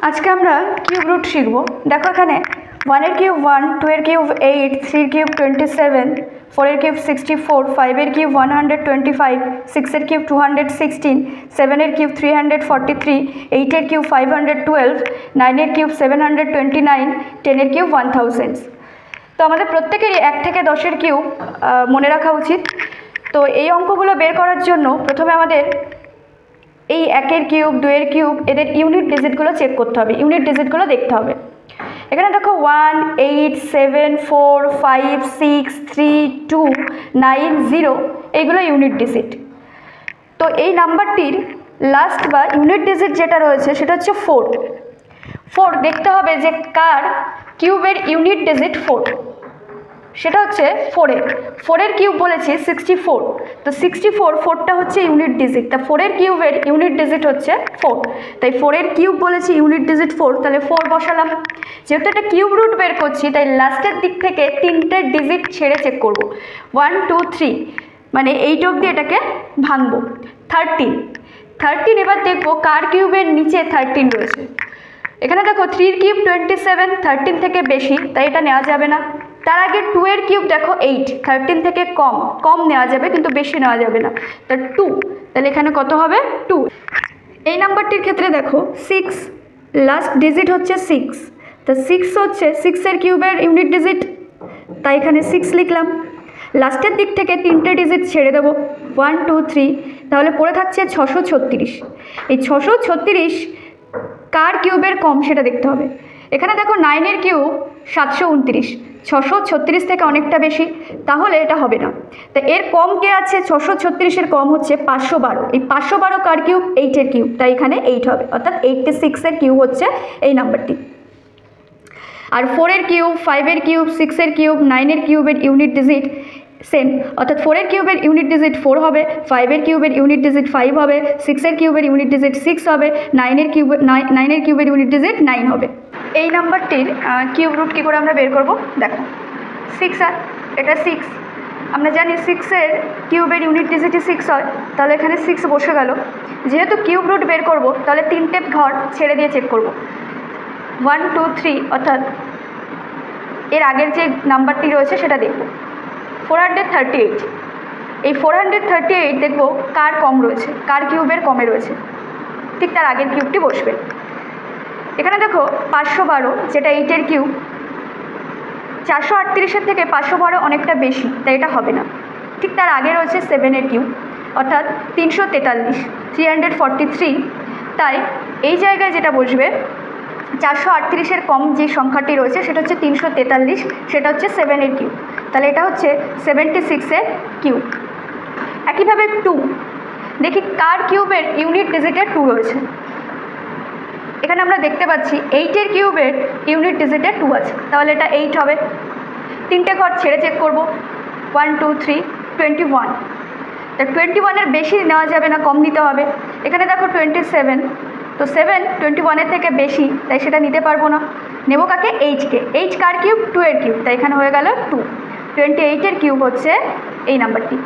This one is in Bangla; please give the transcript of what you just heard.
আজকে আমরা কিউব রুট শিখব। দেখো এখানে 1 এর কিউব 1, 2 এর কিউব 8, 3 এর কিউব 27, 4 এর কিউব 64, 5 এর কিউব 125, 6 এর কিউব 216, 7 এর কিউব 343, 8 এর কিউব 512, 9 এর কিউব 729, 10 এর কিউব 1000। তো আমাদের প্রত্যেকেরই 1 থেকে 10 এর কিউব মনে রাখা উচিত। তো এই অঙ্কগুলো বের করার জন্য প্রথমে আমাদের এই 1 এর কিউব 2 এর কিউব এদের ইউনিট ডিজিটগুলো চেক করতে হবে, ইউনিট ডিজিটগুলো দেখতে হবে। এখানে দেখো 1, 8, 7, 4, 5, 6, 3, 2, 9, 0 এইগুলো ইউনিট ডিজিট। তো এই নাম্বারটির লাস্ট বা ইউনিট ডিজিট যেটা রয়েছে সেটা হচ্ছে 4 দেখতে হবে যে কার কিউবের ইউনিট ডিজিট 4, সেটা হচ্ছে 4 এর কিউব বলেছি 64। তো 64 4টা হচ্ছে ইউনিট ডিজিট, তা 4 এর কিউবের ইউনিট ডিজিট হচ্ছে 4, তাই 4 এর কিউব বলেছি ইউনিট ডিজিট 4, তাহলে 4 বসালাম। যেহেতু একটা কিউব রুট বের করছি তাই লাস্টের দিক থেকে 3টে ডিজিট ছেড়ে চেক করব। 1, 2, 3 মানে 8 অবধি এটাকে ভাঙবো। 13 এবার দেখবো কার কিউবের নিচে 13 রয়েছে। এখানে দেখো 3 এর কিউব 27, 13 থেকে বেশি তাই এটা নেওয়া যাবে না। তার আগে 2 এর কিউব দেখো 8, 13 থেকে কম নেওয়া যাবে কিন্তু বেশি নেওয়া যাবে না, তা 2, তাহলে এখানে কত হবে 2। এই নাম্বারটির ক্ষেত্রে দেখো 6 লাস্ট ডিজিট হচ্ছে 6, তা 6 হচ্ছে 6 এর কিউবের ইউনিট ডিজিট, তাই এখানে 6 লিখলাম। লাস্টের দিক থেকে 3টে ডিজিট ছেড়ে দেবো 1, 2, 3, তাহলে পড়ে থাকছে 636। এই 636 কার কিউবের কম সেটা দেখতে হবে। এখানে দেখো 9 এর কিউব 729, 636 থেকে অনেকটা বেশি, তাহলে এটা হবে না। তো এর কম কে আছে? 636-এর কম হচ্ছে 512। এই 512 কার কিউব? 8 এর কিউব, তাই এখানে 8 হবে, অর্থাৎ 86 এর কিউব হচ্ছে এই নাম্বারটি। আর 4 এর কিউব, 5 এর কিউব, 6 এর কিউব, 9 এর কিউবের ইউনিট ডিজিট সেম, অর্থাৎ 4 এর কিউবের ইউনিট ডিজিট 4 হবে, 5 এর কিউবের ইউনিট ডিজিট 5 হবে, 6 এর কিউবের ইউনিট ডিজিট 6 হবে, 9 এর কিউবের ইউনিট ডিজিট 9 হবে। এই নাম্বারটির কিউব রুট কী করে আমরা বের করব? দেখো 6 আর এটা 6, আমরা জানি 6 এর কিউবের ইউনিট ডিজিটই 6 হয়, তাহলে এখানে 6 বসে গেল। যেহেতু কিউব রুট বের করব তাহলে 3টে ঘর ছেড়ে দিয়ে চেক করব। 1, 2, 3 অর্থাৎ এর আগের যে নাম্বারটি রয়েছে সেটা দেখব। 438, এই 438 দেখব কার কম রয়েছে, কার কিউবের কমে রয়েছে, ঠিক তার আগের কিউবটি বসবে। এখানে দেখো 512 যেটা 8 এর কিউব, 438-এর থেকে 512 অনেকটা বেশি, তাই এটা হবে না। ঠিক তার আগে রয়েছে 7 এর কিউব অর্থাৎ 343, 343, তাই এই জায়গায় যেটা বসবে 438-এর কম যে সংখ্যাটি রয়েছে সেটা হচ্ছে 343, সেটা হচ্ছে 7 এর কিউব, তাহলে এটা হচ্ছে 76 এর কিউব। একইভাবে 2 দেখি কার কিউবের ইউনিট ডিজিটে 2 রয়েছে। এখানে আমরা দেখতে পাচ্ছি 8 এর কিউবের ইউনিট ডিজিটে 2 আছে, তাহলে এটা 8 হবে। 3টে ঘর ছেড়ে চেক করব। 1, 2, 3, 21, তা 21-এর বেশি নেওয়া যাবে না, কম নিতে হবে। এখানে দেখো 27, তো 7 21-এর থেকে বেশি, তাই সেটা নিতে পারবো না। নেব কাকে? 8-কে। 8 কার কিউব? 2 এর কিউব, তাই এখানে হয়ে গেল 2। 28-এর কিউব হচ্ছে এই নাম্বারটি।